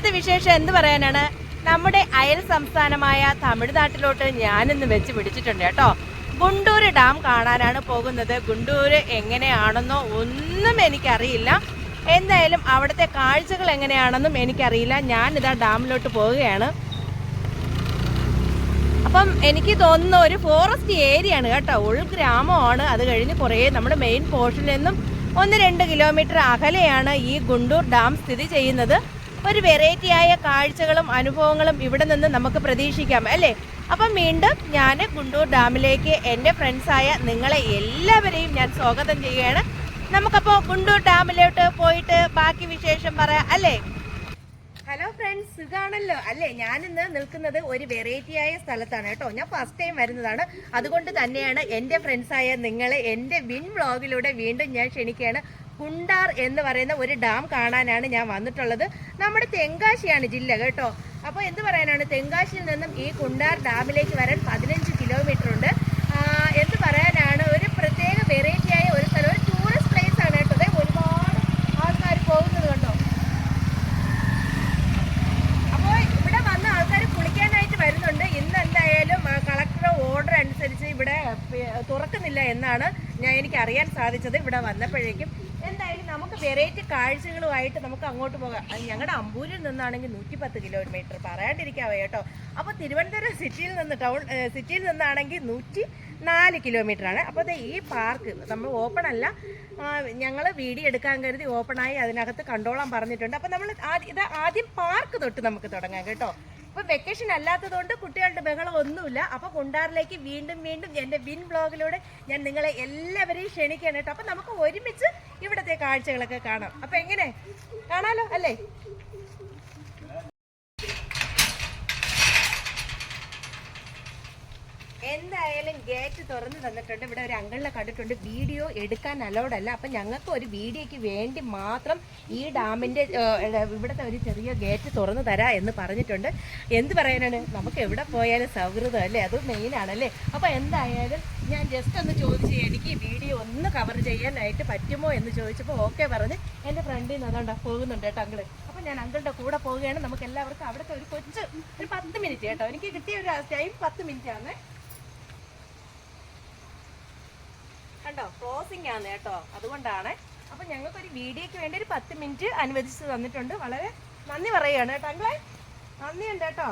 ഇന്നത്തെ വിശേഷം എന്ത് പറയാനാണ്? നമ്മുടെ അയൽ സംസ്ഥാനമായ തമിഴ്നാട്ടിലോട്ട് ഞാനിന്ന് വെച്ച് പിടിച്ചിട്ടുണ്ട് കേട്ടോ. ഗുണ്ടൂര് ഡാം കാണാനാണ് പോകുന്നത്. ഗുണ്ടൂര് എങ്ങനെയാണെന്നോ ഒന്നും എനിക്കറിയില്ല. എന്തായാലും അവിടുത്തെ കാഴ്ചകൾ എങ്ങനെയാണെന്നും എനിക്കറിയില്ല. ഞാനിതാ ഡാമിലോട്ട് പോവുകയാണ്. അപ്പം എനിക്ക് തോന്നുന്ന ഒരു ഫോറസ്റ്റ് ഏരിയ ആണ് കേട്ടോ, ഉൾഗ്രാമമാണ്. അത് കഴിഞ്ഞ് കുറേ നമ്മുടെ മെയിൻ പോർഷനിൽ നിന്നും 1-2 കിലോമീറ്റർ അകലെയാണ് ഈ ഗുണ്ടൂർ ഡാം സ്ഥിതി ചെയ്യുന്നത്. ഒരു വെറൈറ്റിയായ കാഴ്ചകളും അനുഭവങ്ങളും ഇവിടെ നിന്ന് നമുക്ക് പ്രതീക്ഷിക്കാം അല്ലേ? അപ്പം വീണ്ടും ഞാൻ ഗുണ്ടൂർ ഡാമിലേക്ക് എൻ്റെ ഫ്രണ്ട്സായ നിങ്ങളെ എല്ലാവരെയും ഞാൻ സ്വാഗതം ചെയ്യുകയാണ്. നമുക്കപ്പോൾ ഗുണ്ടൂർ ഡാമിലോട്ട് പോയിട്ട് ബാക്കി വിശേഷം പറയാം അല്ലേ? ഹലോ ഫ്രണ്ട്സ്, സുഖാണല്ലോ അല്ലേ? ഞാനിന്ന് നിൽക്കുന്നത് ഒരു വെറൈറ്റിയായ സ്ഥലത്താണ് കേട്ടോ. ഞാൻ ഫസ്റ്റ് ടൈം വരുന്നതാണ്. അതുകൊണ്ട് തന്നെയാണ് എൻ്റെ ഫ്രണ്ട്സായ നിങ്ങളെ എൻ്റെ വിൻ വ്ളോഗിലൂടെ വീണ്ടും ഞാൻ ക്ഷണിക്കുകയാണ്. കുണ്ടാർ എന്ന് പറയുന്ന ഒരു ഡാം കാണാനാണ് ഞാൻ വന്നിട്ടുള്ളത്. നമ്മുടെ തെങ്കാശിയാണ് ജില്ല കേട്ടോ. അപ്പോൾ എന്ത് പറയാനാണ്, തെങ്കാശിയിൽ നിന്നും ഈ കുണ്ടാർ ഡാമിലേക്ക് വരാൻ 15 കിലോമീറ്റർ ഉണ്ട്. എന്ത് പറയാനാണ്, ഒരു പ്രത്യേക വെറൈറ്റിയായ ഒരു സ്ഥലം, ഒരു ടൂറിസ്റ്റ് പ്ലേസ് ആണ് കേട്ടോ. അതെ, ഒരുപാട് ആൾക്കാർ പോകുന്നത് കണ്ടോ. അപ്പോൾ ഇവിടെ വന്ന ആൾക്കാർ കുളിക്കാനായിട്ട് വരുന്നുണ്ട്. ഇന്ന് എന്തായാലും കളക്ടർ ഓർഡർ അനുസരിച്ച് ഇവിടെ തുറക്കുന്നില്ല എന്നാണ് എനിക്ക് അറിയാൻ സാധിച്ചത് ഇവിടെ വന്നപ്പോഴേക്കും. എന്തായാലും നമുക്ക് വെറൈറ്റി കാഴ്ചകളുമായിട്ട് നമുക്ക് അങ്ങോട്ട് പോകാം. ഞങ്ങളുടെ അമ്പൂരിൽ നിന്നാണെങ്കിൽ 110 കിലോമീറ്റർ, പറയാണ്ടിരിക്കാവേ കേട്ടോ. അപ്പോൾ തിരുവനന്തപുരം സിറ്റിയിൽ നിന്നാണെങ്കിൽ 104 കിലോമീറ്റർ ആണ്. അപ്പോൾ ഈ പാർക്ക് നമ്മൾ ഓപ്പൺ അല്ല, ഞങ്ങൾ വീഡിയോ എടുക്കാൻ കരുതി ഓപ്പണായി അതിനകത്ത് കണ്ടോളാൻ പറഞ്ഞിട്ടുണ്ട്. അപ്പോൾ നമ്മൾ ആദ്യം പാർക്ക് തൊട്ട് നമുക്ക് തുടങ്ങാം കേട്ടോ. ഇപ്പോൾ വെക്കേഷൻ അല്ലാത്തതുകൊണ്ട് കുട്ടികളുടെ ബഹളം ഒന്നുമില്ല. അപ്പോൾ കുണ്ടാറിലേക്ക് വീണ്ടും എൻ്റെ വിൻ വ്ളോഗിലൂടെ ഞാൻ നിങ്ങളെ എല്ലാവരെയും ക്ഷണിക്കുകയാണ് കേട്ടോ. അപ്പോൾ നമുക്ക് ഒരുമിച്ച് ഇവിടുത്തെ കാഴ്ചകളൊക്കെ കാണാം. അപ്പോൾ എങ്ങനെ കാണാലോ അല്ലേ? എന്തായാലും ഗേറ്റ് തുറന്ന് തന്നിട്ടുണ്ട്. ഇവിടെ ഒരു അങ്കിളിനെ കണ്ടിട്ടുണ്ട്. വീഡിയോ എടുക്കാൻ അലൗഡ് അല്ല. അപ്പം ഞങ്ങൾക്ക് ഒരു വീഡിയോയ്ക്ക് വേണ്ടി മാത്രം ഈ ഡാമിൻ്റെ ഇവിടുത്തെ ഒരു ചെറിയ ഗേറ്റ് തുറന്ന് തരാം എന്ന് പറഞ്ഞിട്ടുണ്ട്. എന്ത് പറയാനാണ്, നമുക്ക് എവിടെ പോയാലും സൗഹൃദം അല്ലേ, അത് മെയിനാണല്ലേ. അപ്പോൾ എന്തായാലും ഞാൻ ജസ്റ്റ് ഒന്ന് ചോദിച്ചു, എനിക്ക് ഈ വീഡിയോ ഒന്ന് കവർ ചെയ്യാനായിട്ട് പറ്റുമോ എന്ന് ചോദിച്ചപ്പോൾ ഓക്കെ പറഞ്ഞ് എൻ്റെ ഫ്രണ്ടിൽ നിന്ന് അതുകൊണ്ടാണ് പോകുന്നുണ്ട് കേട്ടോ അങ്കിള്. അപ്പോൾ ഞാൻ അങ്കിളുടെ കൂടെ പോവുകയാണ്. നമുക്ക് എല്ലാവർക്കും അവിടുത്തെ ഒരു 10 മിനിറ്റ് കേട്ടോ, എനിക്ക് കിട്ടിയ ഒരു ടൈം 10 മിനിറ്റ് ആണ് കണ്ടോ. ക്ലോസിംഗ് ആണ് കേട്ടോ, അതുകൊണ്ടാണ്. അപ്പൊ ഞങ്ങൾക്കൊരു വീഡിയോക്ക് വേണ്ടി ഒരു 10 മിനിറ്റ് അനുവദിച്ച് തന്നിട്ടുണ്ട്. വളരെ നന്ദി പറയുകയാണ് കേട്ടോ അങ്കിളെ, നന്ദിയുണ്ട് കേട്ടോ.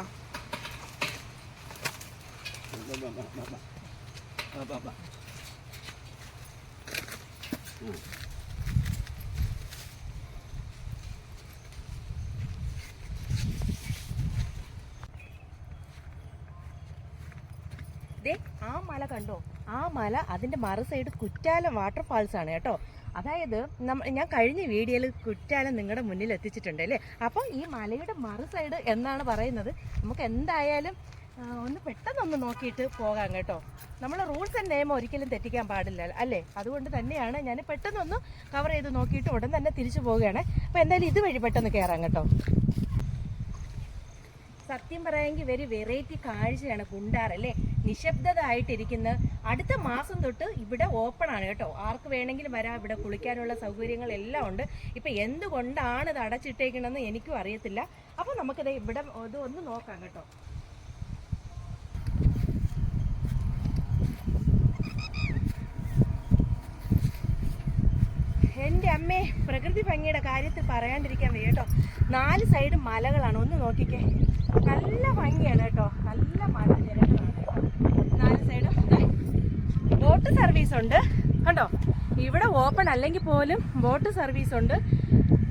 ആ മല കണ്ടോ, ആ മല അതിൻ്റെ മറു സൈഡ് കുറ്റാലം വാട്ടർഫാൾസ് ആണ് കേട്ടോ. അതായത് ഞാൻ കഴിഞ്ഞ വീഡിയോയിൽ കുറ്റാലം നിങ്ങളുടെ മുന്നിൽ എത്തിച്ചിട്ടുണ്ട് അല്ലേ. അപ്പോൾ ഈ മലയുടെ മറു സൈഡ് എന്നാണ് പറയുന്നത്. നമുക്ക് എന്തായാലും ഒന്ന് പെട്ടെന്നൊന്ന് നോക്കിയിട്ട് പോകാം കേട്ടോ. നമ്മൾ റൂൾസ് ആൻഡ് നിയമം ഒരിക്കലും തെറ്റിക്കാൻ പാടില്ല അല്ലേ. അതുകൊണ്ട് തന്നെയാണ് ഞാൻ പെട്ടെന്നൊന്ന് കവർ ചെയ്ത് നോക്കിയിട്ട് ഉടൻ തന്നെ തിരിച്ചു പോവുകയാണ്. അപ്പോൾ എന്തായാലും ഇതുവഴി പെട്ടെന്ന് കയറാം കേട്ടോ. സത്യം പറയാമെങ്കിൽ വെരി വെറൈറ്റി കാഴ്ചയാണ് കുണ്ടാർ അല്ലേ. നിശബ്ദത ആയിട്ടിരിക്കുന്ന. അടുത്ത മാസം തൊട്ട് ഇവിടെ ഓപ്പൺ ആണ് കേട്ടോ. ആർക്ക് വേണമെങ്കിലും വരാം. ഇവിടെ കുളിക്കാനുള്ള സൗകര്യങ്ങളെല്ലാം ഉണ്ട്. ഇപ്പം എന്തുകൊണ്ടാണ് ഇത് അടച്ചിട്ടേക്കണമെന്ന് എനിക്കും അറിയത്തില്ല. അപ്പോൾ നമുക്കിത് ഇവിടെ ഇത് ഒന്ന് നോക്കാം കേട്ടോ. എൻ്റെ അമ്മേ, പ്രകൃതി ഭംഗിയുടെ കാര്യത്തിൽ പറയാണ്ടിരിക്കാൻ വയ്യ കേട്ടോ. 4 സൈഡ് മലകളാണ്, ഒന്ന് നോക്കിക്കേ. നല്ല ഭംഗിയാണ് കേട്ടോ, നല്ല മലനിരകളാണ് കേട്ടോ 4 സൈഡും. ബോട്ട് സർവീസ് ഉണ്ട് കണ്ടോ. ഇവിടെ ഓപ്പൺ അല്ലെങ്കിൽ പോലും ബോട്ട് സർവീസ് ഉണ്ട്.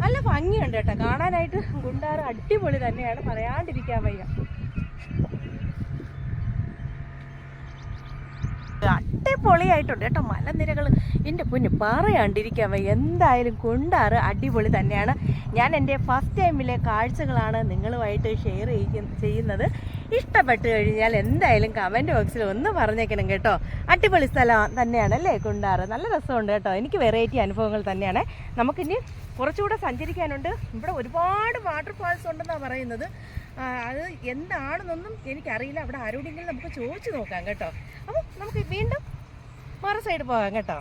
നല്ല ഭംഗിയുണ്ട് കേട്ടോ കാണാനായിട്ട്. കുണ്ടാർ അടിപൊളി തന്നെയാണ്, പറയാണ്ടിരിക്കാൻ വയ്യ. അടിപൊളിയായിട്ടുണ്ട് കേട്ടോ മലനിരകൾ. എൻ്റെ പൊന്നു പറയാണ്ടിരിക്കാൻ വയ്യ. എന്തായാലും കുണ്ടാർ അടിപൊളി തന്നെയാണ്. ഞാൻ എൻ്റെ ഫസ്റ്റ് ടൈമിലെ കാഴ്ചകളാണ് നിങ്ങളുമായിട്ട് ഷെയർ ചെയ്യുന്നത്. ഇഷ്ടപ്പെട്ട് കഴിഞ്ഞാൽ എന്തായാലും കമൻറ്റ് ബോക്സിൽ ഒന്ന് പറഞ്ഞേക്കണം കേട്ടോ. അടിപൊളി സ്ഥലം തന്നെയാണ് അല്ലേ കുണ്ടാർ. നല്ല രസമുണ്ട് കേട്ടോ. എനിക്ക് വെറൈറ്റി അനുഭവങ്ങൾ തന്നെയാണ്. നമുക്കിനി കുറച്ചുകൂടെ സഞ്ചരിക്കാനുണ്ട്. ഇവിടെ ഒരുപാട് വാട്ടർഫാൾസ് ഉണ്ടെന്നാണ് പറയുന്നത്. അത് എന്താണെന്നൊന്നും എനിക്കറിയില്ല. അവിടെ ആരോടെങ്കിലും നമുക്ക് ചോദിച്ചു നോക്കാം കേട്ടോ. അപ്പം നമുക്ക് വീണ്ടും മറു സൈഡ് പോകാം കേട്ടോ.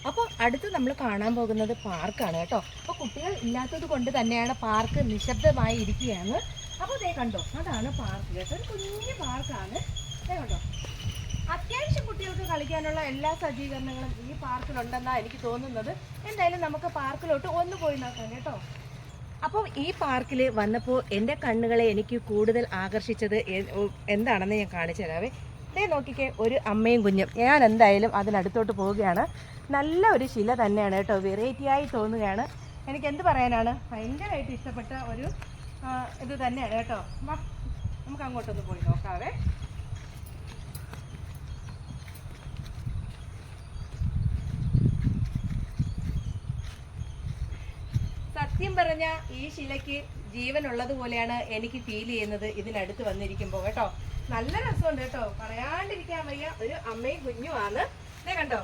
അപ്പോൾ അടുത്ത് നമ്മൾ കാണാൻ പോകുന്നത് പാർക്കാണ് കേട്ടോ. അപ്പോൾ കുട്ടികൾ ഇല്ലാത്തത് കൊണ്ട് തന്നെയാണ് പാർക്ക് നിശബ്ദമായി ഇരിക്കുകയാണ്. അപ്പോൾ ദേ കണ്ടോ, അതാണ് പാർക്ക് കേട്ടോ. ഒരു കുഞ്ഞു പാർക്കാണ്. ദേ കണ്ടോ, അത്യാവശ്യം കുട്ടികൾക്ക് കളിക്കാനുള്ള എല്ലാ സജ്ജീകരണങ്ങളും ഈ പാർക്കിലുണ്ടെന്നാണ് എനിക്ക് തോന്നുന്നത്. എന്തായാലും നമുക്ക് പാർക്കിലോട്ട് ഒന്ന് പോയി നോക്കാം കേട്ടോ. അപ്പോൾ ഈ പാർക്കിൽ വന്നപ്പോൾ എൻ്റെ കണ്ണുകളെ എനിക്ക് കൂടുതൽ ആകർഷിച്ചത് എന്താണെന്ന് ഞാൻ കാണിച്ചു തരാവേ. ഇതേ നോക്കിക്കേ, ഒരു അമ്മയും കുഞ്ഞും. ഞാൻ എന്തായാലും അതിനടുത്തോട്ട് പോവുകയാണ്. നല്ല ഒരു ശില തന്നെയാണ് കേട്ടോ, വെറൈറ്റിയായി തോന്നുകയാണ്. എനിക്ക് എന്ത് പറയാനാണ്, ഭയങ്കരമായിട്ട് ഇഷ്ടപ്പെട്ട ഒരു ഇത് തന്നെയാണ് കേട്ടോ. വാ, നമുക്ക് അങ്ങോട്ടൊന്ന് പോയി നോക്കാവേ. സത്യം പറഞ്ഞ ഈ ശിലയ്ക്ക് ജീവനുള്ളതുപോലെയാണ് എനിക്ക് ഫീൽ ചെയ്യുന്നത് ഇതിനടുത്ത് വന്നിരിക്കുമ്പോൾ കേട്ടോ. നല്ല രസമുണ്ട് കേട്ടോ, പറയാണ്ടിരിക്കാൻ വയ്യ. ഒരു അമ്മയും കുഞ്ഞുമാണ്. ഇതേ കണ്ടോ,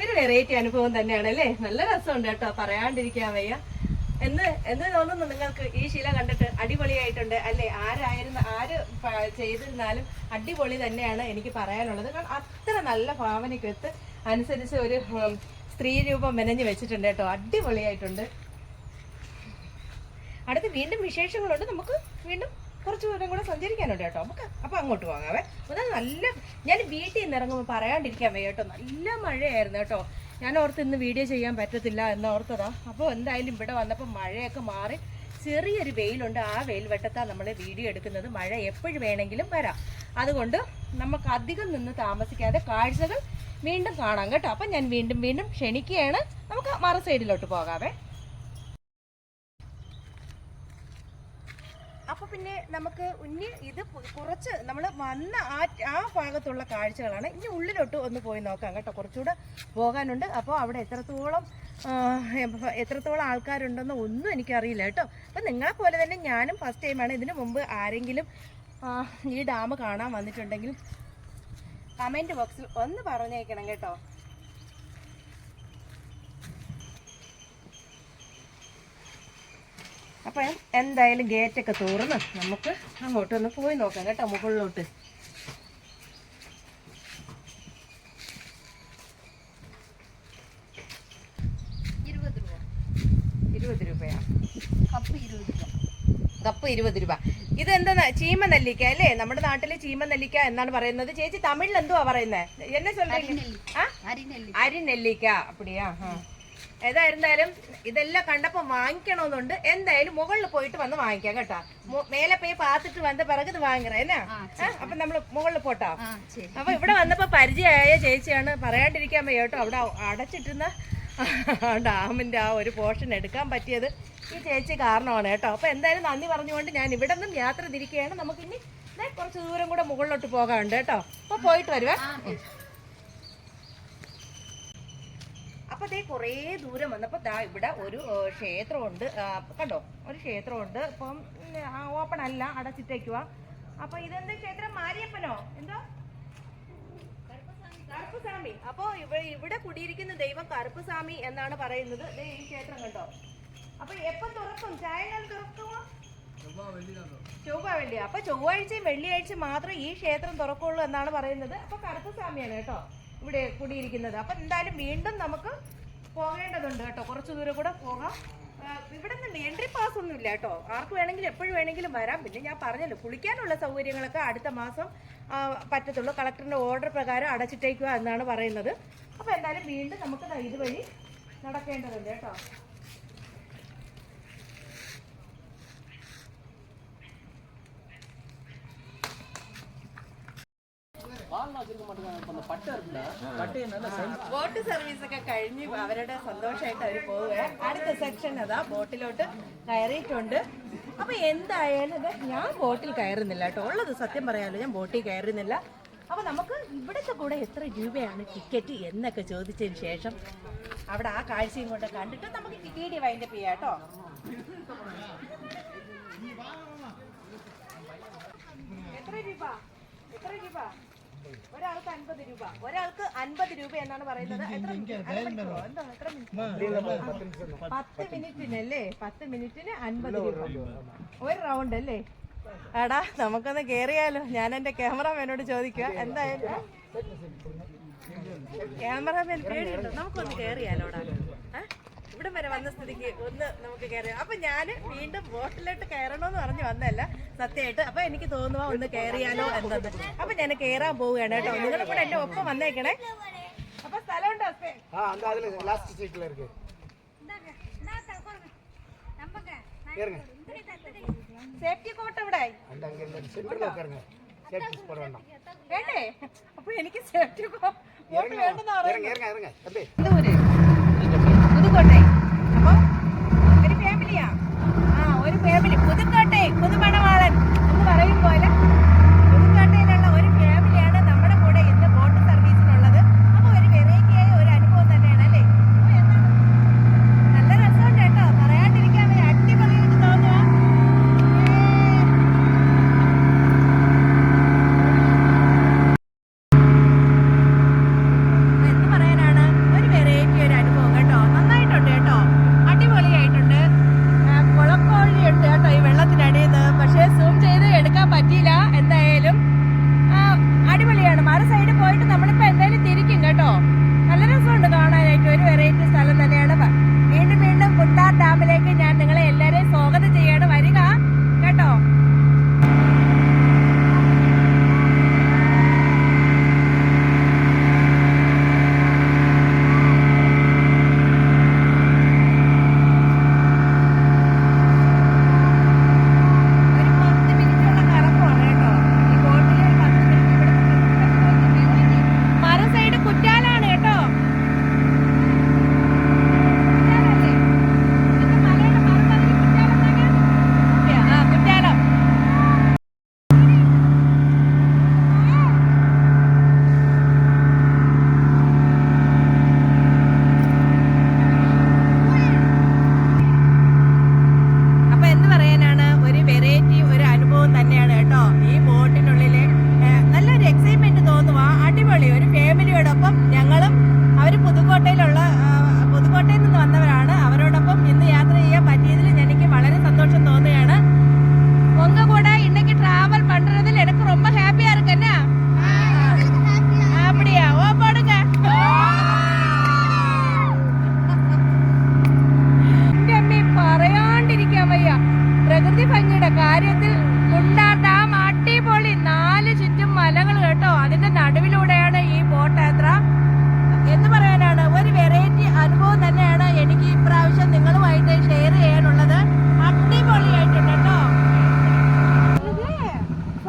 ഒരു വെറൈറ്റി അനുഭവം തന്നെയാണ് അല്ലേ. നല്ല രസമുണ്ട് കേട്ടോ, പറയാണ്ടിരിക്കാൻ വയ്യ. എന്ന് തോന്നുന്നു നിങ്ങൾക്ക് ഈ ശില കണ്ടിട്ട്? അടിപൊളിയായിട്ടുണ്ട് അല്ലേ? ആര് ചെയ്തിരുന്നാലും അടിപൊളി തന്നെയാണ് എനിക്ക് പറയാനുള്ളത്. കാരണം അത്ര നല്ല ഭാവനയ്ക്കൊത്ത് അനുസരിച്ച് ഒരു സ്ത്രീ രൂപം മെനഞ്ഞ് വെച്ചിട്ടുണ്ട് കേട്ടോ. അടിപൊളിയായിട്ടുണ്ട്. അടുത്ത് വീണ്ടും വിശേഷങ്ങളുണ്ട്. നമുക്ക് വീണ്ടും കുറച്ച് ദൂരം കൂടെ സഞ്ചരിക്കാനുണ്ട് കേട്ടോ. നമുക്ക് അപ്പോൾ അങ്ങോട്ട് പോകാവേ. നല്ല ഞാൻ വീട്ടിൽ നിന്ന് ഇറങ്ങുമ്പോൾ പറയാണ്ടിരിക്കാൻ വയ്യ കേട്ടോ. നല്ല മഴയായിരുന്നു കേട്ടോ. ഞാൻ ഓർത്ത് ഇന്ന് വീഡിയോ ചെയ്യാൻ പറ്റത്തില്ല എന്നോർത്തതാ. അപ്പോൾ എന്തായാലും ഇവിടെ വന്നപ്പോൾ മഴയൊക്കെ മാറി ചെറിയൊരു വെയിലുണ്ട്. ആ വെയിൽ വെട്ടത്താണ് നമ്മൾ വീഡിയോ എടുക്കുന്നത്. മഴ എപ്പോഴും വേണമെങ്കിലും വരാം. അതുകൊണ്ട് നമുക്ക് അധികം നിന്ന് താമസിക്കാതെ കാഴ്ചകൾ വീണ്ടും കാണാം കേട്ടോ. അപ്പം ഞാൻ വീണ്ടും ക്ഷണിക്കുകയാണ്. നമുക്ക് മറു സൈഡിലോട്ട് പോകാവേ. അപ്പോൾ പിന്നെ നമുക്ക് ഇത് കുറച്ച് നമ്മൾ വന്ന ആ ഭാഗത്തുള്ള കാഴ്ചകളാണ്. ഇനി ഉള്ളിലോട്ട് ഒന്ന് പോയി നോക്കാം കേട്ടോ. കുറച്ചുകൂടെ പോകാനുണ്ട്. അപ്പോൾ അവിടെ എത്രത്തോളം ആൾക്കാരുണ്ടെന്ന് ഒന്നും എനിക്കറിയില്ല കേട്ടോ. അപ്പം നിങ്ങളെ പോലെ തന്നെ ഞാനും ഫസ്റ്റ് ടൈമാണ്. ഇതിനു മുമ്പ് ആരെങ്കിലും ഈ ഡാം കാണാൻ വന്നിട്ടുണ്ടെങ്കിൽ കമൻറ്റ് ബോക്സിൽ ഒന്ന് പറഞ്ഞേക്കണം കേട്ടോ. അപ്പം എന്തായാലും ഗേറ്റൊക്കെ തുറന്ന് നമുക്ക് അങ്ങോട്ടൊന്ന് പോയി നോക്കാം കേട്ടോ, മുകളിലോട്ട്. കപ്പ് 20 രൂപ. ഇതെന്താ, ചീമ നെല്ലിക്ക അല്ലേ? നമ്മുടെ നാട്ടില് ചീമ നെല്ലിക്ക എന്നാണ് പറയുന്നത്. ചേച്ചി തമിഴിൽ എന്തുവാ പറയുന്നത്? എന്നെ അരിനെല്ലിക്ക അപ്പടിയാ. ഏതായിരുന്നാലും ഇതെല്ലാം കണ്ടപ്പോൾ വാങ്ങിക്കണമെന്നുണ്ട്. എന്തായാലും മുകളിൽ പോയിട്ട് വന്ന് വാങ്ങിക്കാം കേട്ടോ. മേലെ പോയി പാത്തിട്ട് വന്ന പിറകു ഇത് വാങ്ങറേ എന്നാ. അപ്പൊ നമ്മള് മുകളിൽ പോട്ടോ. അപ്പൊ ഇവിടെ വന്നപ്പോ പരിചയമായ ചേച്ചിയാണ്, പറയാണ്ടിരിക്കാൻ വയ്യ കേട്ടോ. അവിടെ അടച്ചിട്ടുന്ന ഡാമിന്റെ ആ ഒരു പോർഷൻ എടുക്കാൻ പറ്റിയത് ഈ ചേച്ചി കാരണമാണ് കേട്ടോ. അപ്പൊ എന്തായാലും നന്ദി പറഞ്ഞുകൊണ്ട് ഞാൻ ഇവിടെ നിന്നും യാത്ര തിരിക്കുകയാണ്. നമുക്കിനി കുറച്ച് ദൂരം കൂടെ മുകളിലോട്ട് പോകാനുണ്ട് കേട്ടോ. അപ്പൊ പോയിട്ട് വരുവേ. അപ്പൊ അതേ കുറേ ദൂരം വന്നപ്പോ ഇവിടെ ഒരു ക്ഷേത്രമുണ്ട് കണ്ടോ. ഒരു ക്ഷേത്രമുണ്ട്. ഇപ്പം ഓപ്പൺ അല്ല, അടച്ചിട്ടേക്കുവാ. അപ്പൊ ഇതെന്താ ക്ഷേത്രം? മാരിയപ്പനോ എന്തോ? കറുപ്പുസ്വാമി. അപ്പൊ ഇവിടെ കുടിയിരിക്കുന്ന ദൈവം കറുപ്പുസ്വാമി എന്നാണ് പറയുന്നത്. ഈ ക്ഷേത്രം കണ്ടോ. അപ്പൊ എപ്പം തുറക്കും? ചായങ്ങൾ തുറക്കുമോ? ചൊവ്വ വെള്ളി. അപ്പൊ ചൊവ്വാഴ്ചയും വെള്ളിയാഴ്ചയും മാത്രം ഈ ക്ഷേത്രം തുറക്കുള്ളൂ എന്നാണ് പറയുന്നത്. അപ്പൊ കറുപ്പുസ്വാമിയാണ് കേട്ടോ ഇവിടെ കുടിയിരിക്കുന്നത്. അപ്പൊ എന്തായാലും വീണ്ടും നമുക്ക് പോകേണ്ടതുണ്ട് കേട്ടോ. കുറച്ച് ദൂരം കൂടെ പോകാം. ഇവിടെ നിന്ന് എൻട്രി പാസ് ഒന്നും ഇല്ല കേട്ടോ. ആർക്ക് വേണമെങ്കിലും എപ്പോഴും വേണമെങ്കിലും വരാം. പിന്നെ ഞാൻ പറഞ്ഞല്ലോ, കുളിക്കാനുള്ള സൗകര്യങ്ങളൊക്കെ അടുത്ത മാസം പറ്റത്തുള്ളൂ. കളക്ടറിന്റെ ഓർഡർ പ്രകാരം അടച്ചിട്ടേക്കുക എന്നാണ് പറയുന്നത്. അപ്പൊ എന്തായാലും വീണ്ടും നമുക്ക് ഇതുവഴി നടക്കേണ്ടതുണ്ട് കേട്ടോ. ബോട്ട് സർവീസ് ഒക്കെ കഴിഞ്ഞ് അവരുടെ സന്തോഷമായിട്ട് അവർ പോവുക. അടുത്ത സെക്ഷൻ അതാ ബോട്ടിലോട്ട് കയറിയിട്ടുണ്ട്. അപ്പൊ എന്തായാലും ഞാൻ ബോട്ടിൽ കയറുന്നില്ല കേട്ടോ. ഉള്ളത് സത്യം പറയാമല്ലോ, ഞാൻ ബോട്ടിൽ കയറുന്നില്ല. അപ്പൊ നമുക്ക് ഇവിടുത്തെ കൂടെ എത്ര രൂപയാണ് ടിക്കറ്റ് എന്നൊക്കെ ചോദിച്ചതിന് ശേഷം അവിടെ ആ കാഴ്ചയും കൊണ്ട് കണ്ടിട്ട് നമുക്ക് വീഡിയോ വൈൻഡപ്പ് ചെയ്യാം കേട്ടോ. എത്ര രൂപ? ഒരാൾക്ക് 50 രൂപ. ഒരാൾക്ക് 50 രൂപ എന്നാണ് പറയുന്നത്. എത്ര 10 മിനിറ്റിനല്ലേ? 10 മിനിറ്റിന് 50 രൂപ ഒരു റൗണ്ട് അല്ലേ? എടാ നമുക്കൊന്ന് കേറിയാലോ. ഞാൻ എന്റെ ക്യാമറമാനോട് ചോദിക്കുക. എന്തായാലും ക്യാമറമാൻ പേടിയുണ്ടോ? നമുക്കൊന്ന് കേറിയാലോടാ. ഇവിടം വരെ വന്ന സ്ഥിതിക്ക് ഒന്ന് നമുക്ക് കയറി. അപ്പൊ ഞാൻ വീണ്ടും ബോട്ടിലോട്ട് കയറണമെന്ന് പറഞ്ഞു വന്നല്ല സത്യമായിട്ട്. അപ്പൊ എനിക്ക് തോന്നുക ഒന്ന് കയറിയാലോ എന്നത്. അപ്പൊ ഞാൻ കയറാൻ പോവുകയാണ് കേട്ടോ. നിങ്ങളും കൂടെ എന്റെ ഒപ്പം വന്നേക്കണേ. അപ്പൊ സ്ഥലമുണ്ടോ? സേഫ്റ്റി കോട്ട് ഇവിടെ വേണ്ടേ? അപ്പൊ എനിക്ക് സേഫ്റ്റി കോട്ട് വേണ്ടെന്ന് പുതുക്കോട്ടെ. അപ്പൊ ഒരു ഫാമിലിയാ. ഒരു ഫാമിലി പുതുക്കോട്ടെ പുതുമണവാളൻ എന്ന് പറയും പോലെ പുതുക്കോട്ടയിലുള്ള ഒരു ഫാമിലിയാണ് നമ്മുടെ കൂടെ ഇന്ന് ബോട്ട് സർവീസിനുള്ളത്. അപ്പൊ ഒരു വെറൈറ്റി ആയ ഒരു അനുഭവം തന്നെയാണ് അല്ലേ? നല്ല രസമുണ്ട് കേട്ടോ, പറയാണ്ടിരിക്കാൻ അടിപൊളിയായിട്ട് തോന്നുക. പുതുക്കോട്ടയിൽ നിന്ന് വന്നവരാണ്. അവരോടൊപ്പം ഇന്ന് യാത്ര ചെയ്യാൻ പറ്റിയതിൽ എനിക്ക് വളരെ സന്തോഷം തോന്നുകയാണ്. உங்க கூட இன்னைக்கு டிராவல் பண்றதுல எனக்கு ரொம்ப ஹாப்பியா இருக்கு. என்ன அப்படியா? ஓ போடுங்க. അമ്മേ പറയാണ്ടിരിക്കാൻ വയ്യ. പ്രകൃതി ഭംഗിയുടെ കാര്യത്തിൽ കുണ്ടാർ ഡാം അടിപൊളി. 4 ചുറ്റും മലകൾ കേട്ടോ. അതിന്റെ നടുവിലൂടെയാണ് ഈ ബോട്ട് യാത്ര. എന്ന് പറയാനാണ്, ഒരു വെറൈറ്റി അനുഭവം തന്നെയാണ് എനിക്ക് ഇപ്രാവശ്യം നിങ്ങളുമായിട്ട് ഷെയർ ചെയ്യാനുള്ളത്. അടിപൊളിയായിട്ടുണ്ട് കേട്ടോ.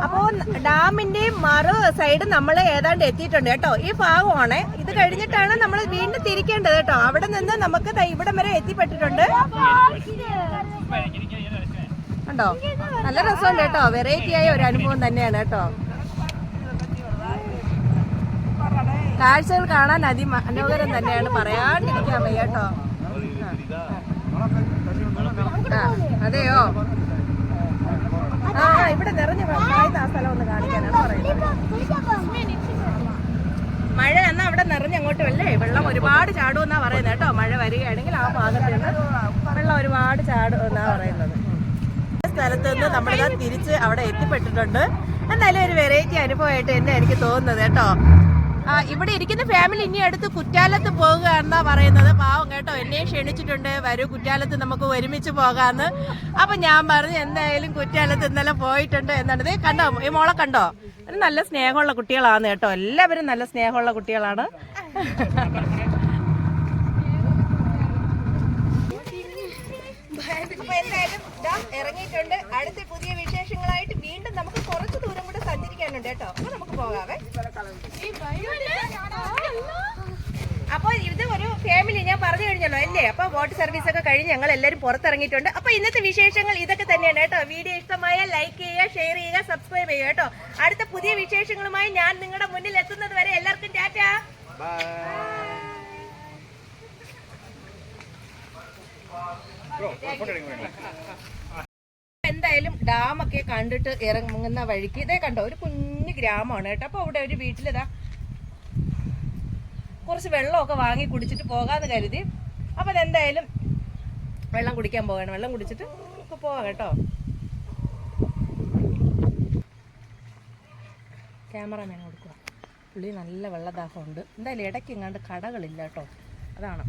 അപ്പോ ഡാമിന്റെ മറു സൈഡ് നമ്മൾ ഏതാണ്ട് എത്തിയിട്ടുണ്ട് കേട്ടോ. ഈ ഭാഗമാണ്. ഇത് കഴിഞ്ഞിട്ടാണ് നമ്മൾ വീണ്ടും തിരിക്കേണ്ടത് കേട്ടോ. അവിടെ നിന്ന് നമുക്ക് ഇവിടം വരെ എത്തിപ്പെട്ടിട്ടുണ്ട്. കണ്ടോ, നല്ല രസമുണ്ട് കേട്ടോ. വെറൈറ്റി ആയ ഒരു അനുഭവം തന്നെയാണ് കേട്ടോ. കാഴ്ചകൾ കാണാൻ അതിമനോഹരം തന്നെയാണ്, പറയാണ്ടിരിക്കാൻ വയ്യ കേട്ടോ. അതെയോ? ഇവിടെ നിറഞ്ഞു ആ സ്ഥലം ഒന്ന് കാണിക്കാനാണ് പറയുന്നത്. മഴ എന്നാ അവിടെ നിറഞ്ഞങ്ങോട്ടും അല്ലേ വെള്ളം ഒരുപാട് ചാടുമെന്നാ പറയുന്നത് കേട്ടോ. മഴ വരികയാണെങ്കിൽ ആ ഭാഗത്ത് നിന്ന് വെള്ളം ഒരുപാട് ചാടും എന്നാ പറയുന്നത്. സ്ഥലത്ത് നിന്ന് നമ്മളിതാ തിരിച്ച് അവിടെ എത്തിപ്പെട്ടിട്ടുണ്ട്. എന്നാലും ഒരു വെറൈറ്റി അനുഭവമായിട്ട് തന്നെ എനിക്ക് തോന്നുന്നത് കേട്ടോ. ഇവിടെ ഇരിക്കുന്ന ഫാമിലി ഇനി അടുത്ത് കുറ്റാലത്ത് പോകുക എന്നാ പറയുന്നത്. പാവം കേട്ടോ, എന്നെയും ക്ഷണിച്ചിട്ടുണ്ട്, വരൂ കുറ്റാലത്ത് നമുക്ക് ഒരുമിച്ച് പോകാന്ന്. അപ്പൊ ഞാൻ പറഞ്ഞു എന്തായാലും കുറ്റാലത്ത് ഇന്നലെ പോയിട്ടുണ്ട് എന്നാണ്. കണ്ടോ ഈ മോളെ കണ്ടോ? നല്ല സ്നേഹമുള്ള കുട്ടികളാണ് കേട്ടോ. എല്ലാവരും നല്ല സ്നേഹമുള്ള കുട്ടികളാണ്. അപ്പൊ എന്തായാലും ഇറങ്ങിയിട്ടുണ്ട്. അടുത്ത പുതിയ വിശേഷങ്ങളായിട്ട് വീണ്ടും നമുക്ക് കുറച്ച് ദൂരം കൂടെ സഞ്ചരിക്കാനുണ്ട് കേട്ടോ. അപ്പൊ നമുക്ക് പോകാവേ. അപ്പൊ ഇത് ഒരു ഫാമിലി ഞാൻ പറഞ്ഞു കഴിഞ്ഞല്ലോ അല്ലേ. അപ്പൊ ബോട്ട് സർവീസ് ഒക്കെ കഴിഞ്ഞ് ഞങ്ങൾ എല്ലാവരും പുറത്തിറങ്ങിയിട്ടുണ്ട്. അപ്പൊ ഇന്നത്തെ വിശേഷങ്ങൾ ഇതൊക്കെ തന്നെയാണ് കേട്ടോ. വീഡിയോ ഇഷ്ടമായ ലൈക്ക് ചെയ്യുക, ഷെയർ ചെയ്യുക, സബ്സ്ക്രൈബ് ചെയ്യുക കേട്ടോ. അടുത്ത പുതിയ വിശേഷങ്ങളുമായി ഞാൻ നിങ്ങളുടെ മുന്നിൽ എത്തുന്നത് വരെ എല്ലാവർക്കും ടാറ്റാ. എന്തായാലും ഡാമൊക്കെ കണ്ടിട്ട് ഇറങ്ങുന്ന വഴിക്ക് ഇതേ കണ്ടോ ഒരു കുഞ്ഞു ഗ്രാമമാണ് കേട്ടോ. അപ്പൊ അവിടെ ഒരു വീട്ടിലിതാ കുറച്ച് വെള്ളമൊക്കെ വാങ്ങി കുടിച്ചിട്ട് പോകാന്ന് കരുതി. അപ്പൊ അതെന്തായാലും വെള്ളം കുടിക്കാൻ പോകണം. വെള്ളം കുടിച്ചിട്ട് നമുക്ക് പോവാം കേട്ടോ. ക്യാമറമാൻ കൊടുക്കുക. പുള്ളി നല്ല വെള്ളദാഹമുണ്ട്. എന്തായാലും ഇടയ്ക്ക് ഇങ്ങാണ്ട് കടകളില്ല കേട്ടോ, അതാണ്.